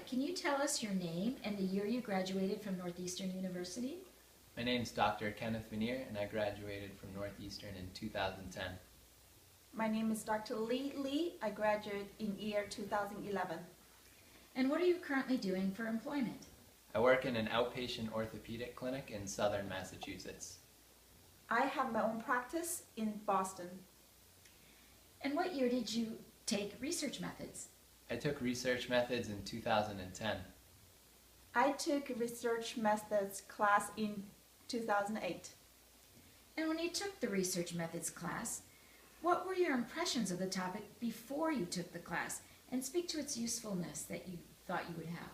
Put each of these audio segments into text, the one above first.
can you tell us your name and the year you graduated from Northeastern University? My name's Dr. Kenneth Veneer, and I graduated from Northeastern in 2010. My name is Dr. Lee. I graduated in year 2011. And what are you currently doing for employment? I work in an outpatient orthopedic clinic in southern Massachusetts. I have my own practice in Boston. And what year did you take research methods? I took research methods in 2010. I took research methods class in 2008. And when you took the research methods class, what were your impressions of the topic before you took the class? And speak to its usefulness that you thought you would have.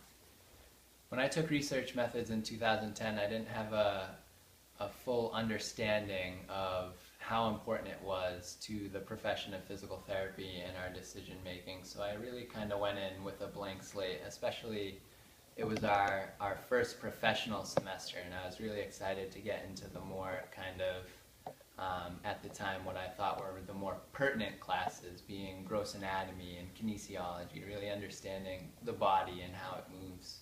When I took research methods in 2010, I didn't have a full understanding of how important it was to the profession of physical therapy and our decision making. So I really kind of went in with a blank slate, especially it was our first professional semester, and I was really excited to get into the more kind of, at the time, what I thought were the more pertinent classes, being gross anatomy and kinesiology, really understanding the body and how it moves.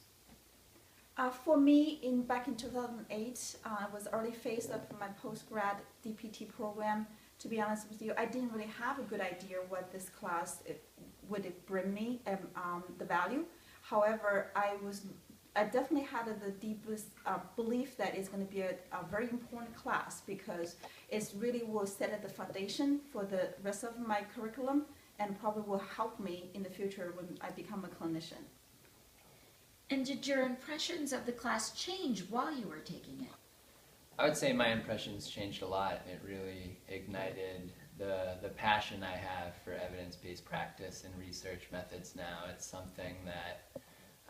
For me, back in 2008, I was early phase of my post-grad DPT program. To be honest with you, I didn't really have a good idea what this class would bring me, the value. However, I definitely had the deepest belief that it's going to be a very important class because it really will set the foundation for the rest of my curriculum and probably will help me in the future when I become a clinician. And did your impressions of the class change while you were taking it? I would say my impressions changed a lot. It really ignited the passion I have for evidence-based practice and research methods now. It's something that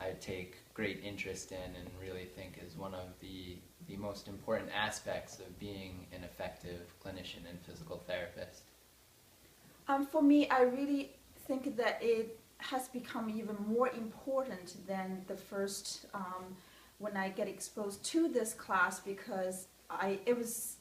I take great interest in and really think is one of the most important aspects of being an effective clinician and physical therapist. For me, I really think that it has become even more important than the first when I get exposed to this class because it was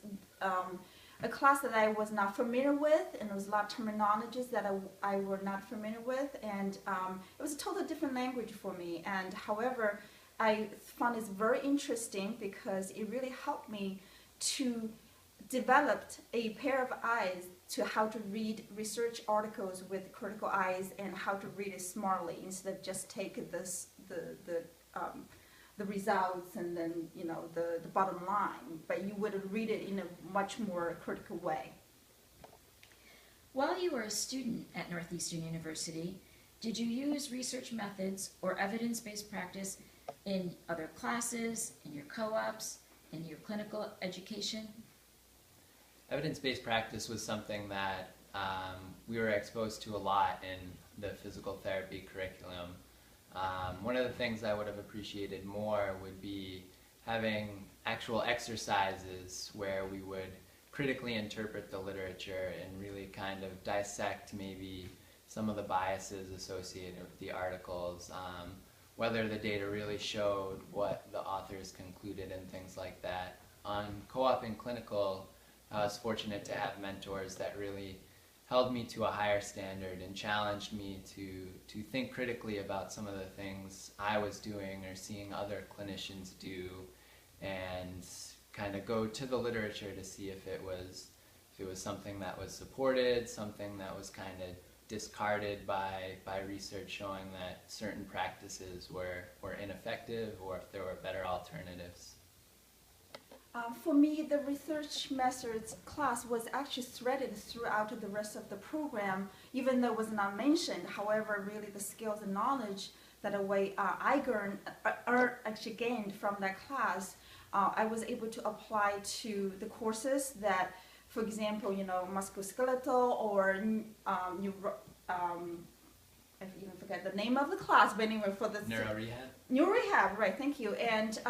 a class that I was not familiar with, and there was a lot of terminologies that I were not familiar with, and it was a totally different language for me. And however, I found it very interesting because it really helped me to develop a pair of eyes to how to read research articles with critical eyes and how to read it smartly instead of just take the results and then the bottom line, but you would read it in a much more critical way. While you were a student at Northeastern University, did you use research methods or evidence-based practice in other classes, in your co-ops, in your clinical education? Evidence-based practice was something that we were exposed to a lot in the physical therapy curriculum. One of the things I would have appreciated more would be having actual exercises where we would critically interpret the literature and really kind of dissect maybe some of the biases associated with the articles, whether the data really showed what the authors concluded and things like that. On co-op and clinical, I was fortunate to have mentors that really held me to a higher standard and challenged me to think critically about some of the things I was doing or seeing other clinicians do, and kind of go to the literature to see if it was something that was supported, something that was kind of discarded by research showing that certain practices were ineffective, or if there were better alternatives. For me, the research methods class was actually threaded throughout the rest of the program, even though it was not mentioned. However, really the skills and knowledge that I actually gained from that class, I was able to apply to the courses that, for example, musculoskeletal or I even forget the name of the class, but anyway, for the Neurorehab. Neurorehab, right? Thank you. And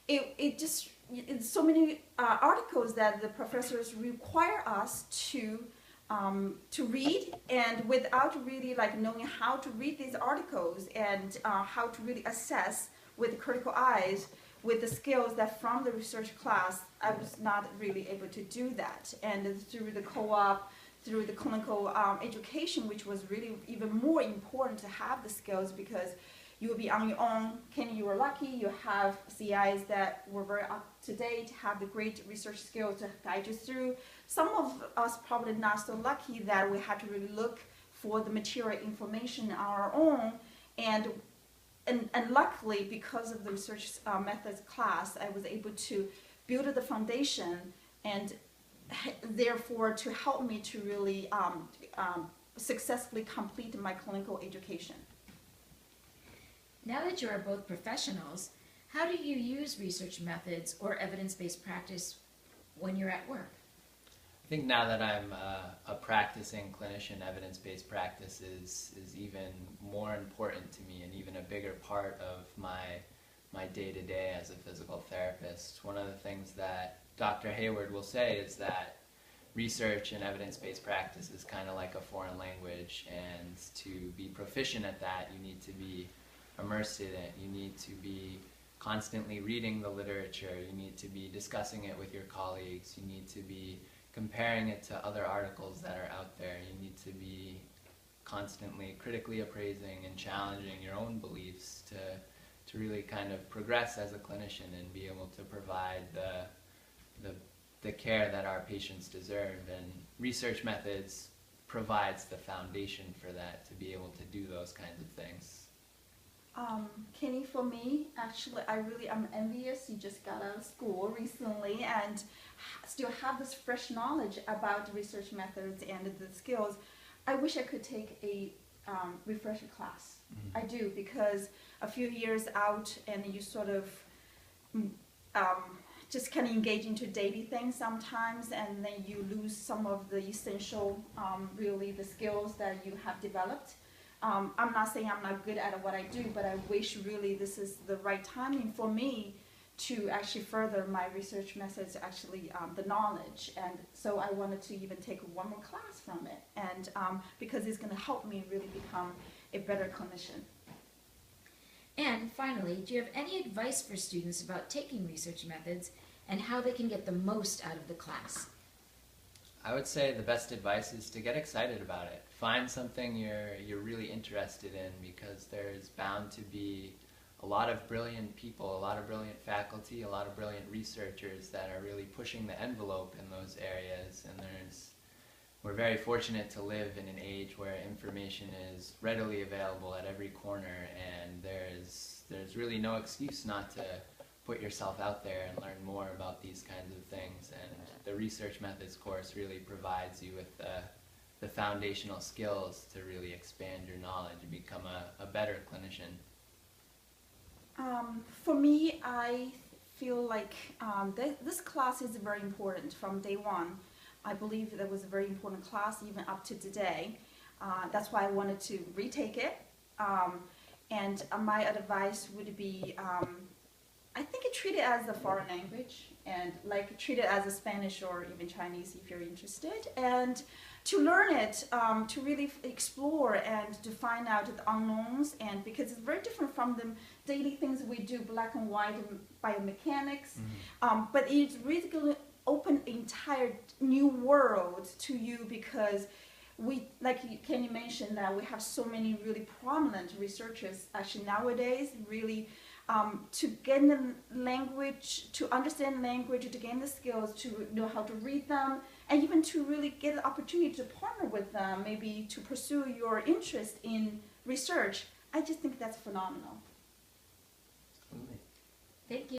it's so many articles that the professors require us to read, and without really knowing how to read these articles and how to really assess with critical eyes, with the skills that from the research class, I was not really able to do that. And through the co-op, through the clinical education, which was really even more important to have the skills, because you will be on your own. Kenny, you were lucky. You have CIs that were very up to date, have the great research skills to guide you through. Some of us probably not so lucky that we had to really look for the material information on our own. And luckily, because of the research methods class, I was able to build the foundation and therefore to help me to really successfully complete my clinical education. Now that you are both professionals, how do you use research methods or evidence-based practice when you're at work? I think now that I'm a practicing clinician, evidence-based practice is even more important to me and even a bigger part of my day-to-day as a physical therapist. One of the things that Dr. Hayward will say is that research and evidence-based practice is kind of like a foreign language, and to be proficient at that, you need to be immersed in it. You need to be constantly reading the literature. You need to be discussing it with your colleagues. You need to be comparing it to other articles that are out there. You need to be constantly critically appraising and challenging your own beliefs to really kind of progress as a clinician and be able to provide the care that our patients deserve. And research methods provides the foundation for that, to be able to do those kinds of things. Kenny, for me, actually, I really am envious. You just got out of school recently and still have this fresh knowledge about research methods and the skills. I wish I could take a refresher class. I do, because a few years out and you sort of just kind of engage into daily things sometimes, and then you lose some of the essential, really the skills that you have developed. I'm not saying I'm not good at what I do, but I wish really this is the right timing for me to actually further my research methods, actually the knowledge. And so I wanted to even take one more class from it, and because it's going to help me really become a better clinician. And finally, do you have any advice for students about taking research methods and how they can get the most out of the class? I would say the best advice is to get excited about it. Find something you're really interested in, because there's bound to be a lot of brilliant people, a lot of brilliant faculty, a lot of brilliant researchers that are really pushing the envelope in those areas. And we're very fortunate to live in an age where information is readily available at every corner, and there's really no excuse not to put yourself out there and learn more about these kinds of things. And the research methods course really provides you with the foundational skills to really expand your knowledge and become a better clinician. For me, I feel like this class is very important from day one. I believe that was a very important class even up to today. That's why I wanted to retake it. And my advice would be, I think treat it as a foreign language, and like treat it as a Spanish or even Chinese if you're interested, and to learn it, to really explore and to find out the unknowns, and because it's very different from the daily things we do, black and white and biomechanics, but it's really going to open an entire new world to you, because we, like Kenny mentioned, that we have so many really prominent researchers actually nowadays, really to gain the language, to understand language, to gain the skills, to know how to read them, and even to really get the opportunity to partner with them, maybe to pursue your interest in research. I just think that's phenomenal. Absolutely. Thank you.